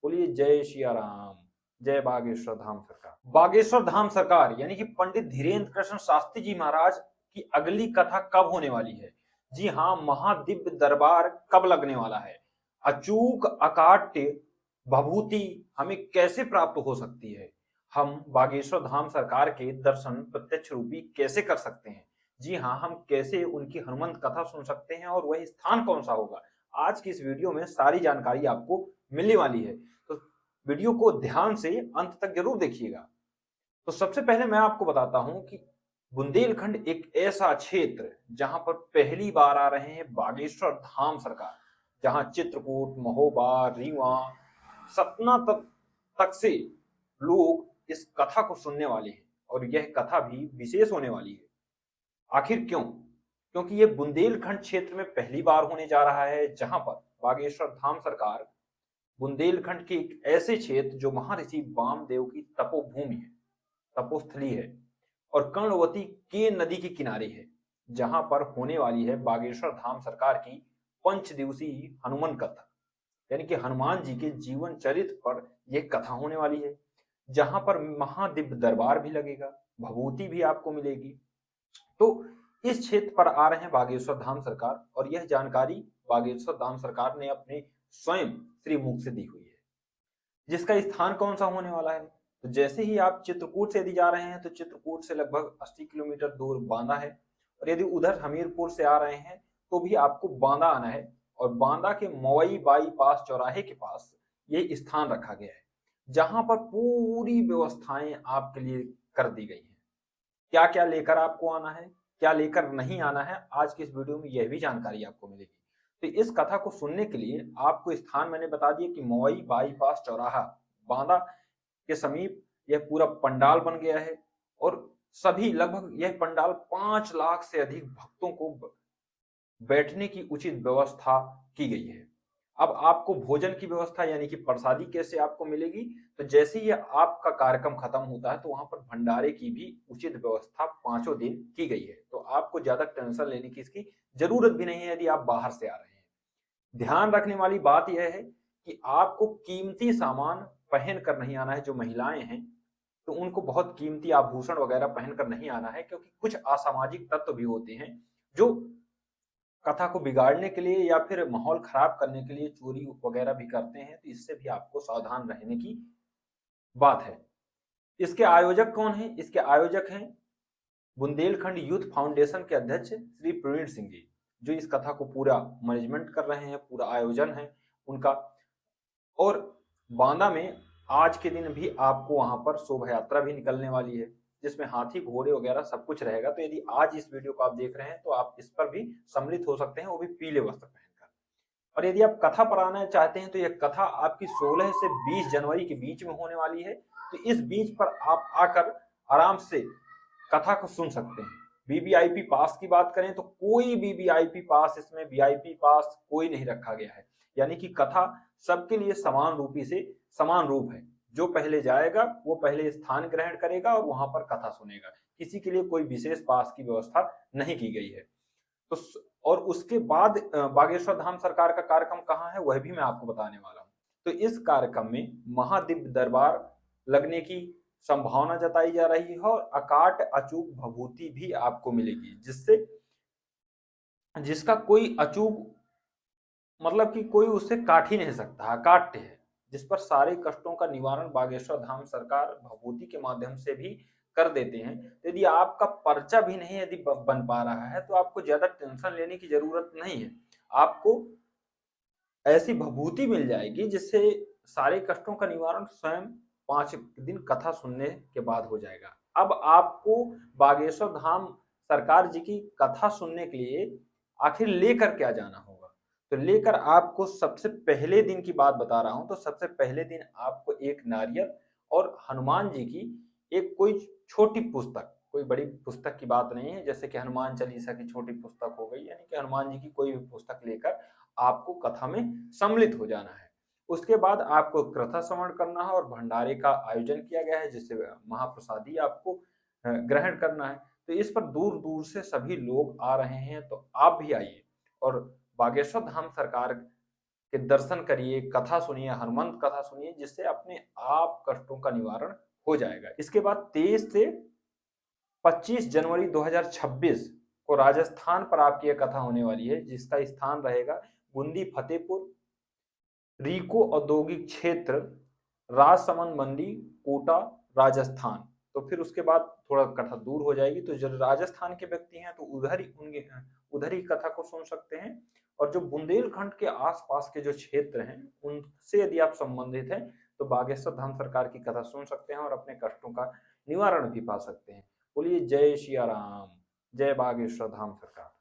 बोलिए जय सिया राम, जय बागेश्वर धाम सरकार। बागेश्वर धाम सरकार यानी कि पंडित धीरेन्द्र कृष्ण शास्त्री जी महाराज की अगली कथा कब होने वाली है? जी हाँ, महादिव्य दरबार कब लगने वाला है? अचूक अकाट्य भभूति हमें कैसे प्राप्त हो सकती है? हम बागेश्वर धाम सरकार के दर्शन प्रत्यक्ष रूपी कैसे कर सकते हैं? जी हाँ, हम कैसे उनकी हनुमंत कथा सुन सकते हैं और वह स्थान कौन सा होगा? आज की इस वीडियो में सारी जानकारी आपको मिलने वाली है, तो वीडियो को ध्यान से अंत तक जरूर देखिएगा। तो सबसे पहले मैं आपको बताता हूं कि बुंदेलखंड एक ऐसा क्षेत्र जहां पर पहली बार आ रहे हैं बागेश्वर धाम सरकार, जहां चित्रकूट, महोबा, रीवा, सतना तक से लोग इस कथा को सुनने वाले हैं और यह कथा भी विशेष होने वाली है। आखिर क्यों? क्योंकि ये बुंदेलखंड क्षेत्र में पहली बार होने जा रहा है जहां पर बागेश्वर धाम सरकार बुंदेलखंड के एक ऐसे क्षेत्र जो महर्षि वामदेव की तपोभूमि है, तपोस्थली है और कर्णवती के नदी के किनारे है, जहां पर होने वाली है बागेश्वर धाम सरकार की पंच दिवसीय हनुमान कथा, यानी कि हनुमान जी के जीवन चरित्र पर यह कथा होने वाली है, जहां पर महादिव्य दरबार भी लगेगा, भभूति भी आपको मिलेगी। तो इस क्षेत्र पर आ रहे हैं बागेश्वर धाम सरकार और यह जानकारी बागेश्वर धाम सरकार ने अपने स्वयं श्री मुख से दी हुई है। जिसका स्थान कौन सा होने वाला है? तो जैसे ही आप चित्रकूट से यदि जा रहे हैं तो चित्रकूट से लगभग 80 किलोमीटर दूर बांदा है और यदि उधर हमीरपुर से आ रहे हैं तो भी आपको बांदा आना है और बांदा के मवई बाईपास चौराहे के पास ये स्थान रखा गया है, जहां पर पूरी व्यवस्थाएं आपके लिए कर दी गई हैं। क्या क्या लेकर आपको आना है, क्या लेकर नहीं आना है, आज की इस वीडियो में यह भी जानकारी आपको मिलेगी। तो इस कथा को सुनने के लिए आपको स्थान मैंने बता दिया कि मवई बाईपास चौराहा बांदा के समीप यह पूरा पंडाल बन गया है और सभी लगभग यह पंडाल 5 लाख से अधिक भक्तों को बैठने की उचित व्यवस्था की गई है। अब आपको भोजन की व्यवस्था यानी कि प्रसादी कैसे आपको मिलेगी? तो जैसे ही आपका कार्यक्रम खत्म होता है तो वहां पर भंडारे की भी उचित व्यवस्था 5 दिन की गई है, तो आपको ज्यादा टेंशन लेने की इसकी जरूरत भी नहीं है यदि आप बाहर से आ रहे हैं। ध्यान रखने वाली बात यह है कि आपको कीमती सामान पहन कर नहीं आना है। जो महिलाएं हैं तो उनको बहुत कीमती आभूषण वगैरह पहनकर नहीं आना है, क्योंकि कुछ असामाजिक तत्व भी होते हैं जो कथा को बिगाड़ने के लिए या फिर माहौल खराब करने के लिए चोरी वगैरह भी करते हैं, तो इससे भी आपको सावधान रहने की बात है। इसके आयोजक कौन है? इसके आयोजक हैं बुंदेलखंड यूथ फाउंडेशन के अध्यक्ष श्री प्रवीण सिंह जी, जो इस कथा को पूरा मैनेजमेंट कर रहे हैं, पूरा आयोजन है उनका। और बांदा में आज के दिन भी आपको वहां पर शोभा यात्रा भी निकलने वाली है, जिसमें हाथी घोड़े वगैरह सब कुछ रहेगा। तो यदि आज इस वीडियो को आप देख रहे हैं तो आप इस पर भी सम्मिलित हो सकते हैं, वो भी पीले वस्त्र पहनकर। और यदि आप कथा पर आना चाहते हैं तो यह कथा आपकी 16 से 20 जनवरी के बीच में होने वाली है, तो इस बीच पर आप आकर आराम से कथा को सुन सकते हैं। वीवीआईपी पास की बात करें तो कोई भी वीआईपी पास, इसमें वीआईपी पास कोई नहीं रखा गया है, यानी कि कथा सबके लिए समान रूपी से समान रूप है। जो पहले जाएगा वो पहले स्थान ग्रहण करेगा और वहां पर कथा सुनेगा, किसी के लिए कोई विशेष पास की व्यवस्था नहीं की गई है। तो और उसके बाद बागेश्वर धाम सरकार का कार्यक्रम कहाँ है वह भी मैं आपको बताने वाला हूँ। तो इस कार्यक्रम में महादिव्य दरबार लगने की संभावना जताई जा रही है और अकाट अचूक भभूति भी आपको मिलेगी, जिससे जिसका कोई अचूक मतलब कि कोई उससे काट ही नहीं सकता, अकाट्य है, जिस पर सारे कष्टों का निवारण बागेश्वर धाम सरकार भभूति के माध्यम से भी कर देते हैं। तो यदि आपका पर्चा भी नहीं यदि बन पा रहा है तो आपको ज्यादा टेंशन लेने की जरूरत नहीं है। आपको ऐसी भभूति मिल जाएगी जिससे सारे कष्टों का निवारण स्वयं 5 दिन कथा सुनने के बाद हो जाएगा। अब आपको बागेश्वर धाम सरकार जी की कथा सुनने के लिए आखिर लेकर क्या जाना होगा? तो लेकर आपको सबसे पहले दिन की बात बता रहा हूं। तो सबसे पहले दिन आपको एक नारियल और हनुमान जी की एक कोई छोटी पुस्तक, कोई बड़ी पुस्तक की बात नहीं है, जैसे कि हनुमान चालीसा की छोटी पुस्तक हो गई, यानी कि हनुमान जी की कोई भी पुस्तक लेकर आपको कथा में सम्मिलित हो जाना है। उसके बाद आपको कथा श्रवण करना है और भंडारे का आयोजन किया गया है, जिससे महाप्रसादी आपको ग्रहण करना है। तो इस पर दूर दूर से सभी लोग आ रहे हैं, तो आप भी आइए और बागेश्वर धाम सरकार के दर्शन करिए, कथा सुनिए, हनुमंत कथा सुनिए, जिससे अपने आप कष्टों का निवारण हो जाएगा। इसके बाद 23 से 25 जनवरी 2026 को राजस्थान पर आपकी यह कथा होने वाली है, जिसका स्थान रहेगा बूंदी फतेहपुर, रीको औद्योगिक क्षेत्र, राजसमंद मंडी, कोटा, राजस्थान। तो फिर उसके बाद थोड़ा कथा दूर हो जाएगी, तो जो राजस्थान के व्यक्ति हैं तो उधर ही कथा को सुन सकते हैं। और जो बुंदेलखंड के आसपास के जो क्षेत्र हैं उनसे यदि आप संबंधित हैं तो बागेश्वर धाम सरकार की कथा सुन सकते हैं और अपने कष्टों का निवारण भी पा सकते हैं। बोलिए जय सिया राम, जय बागेश्वर धाम सरकार।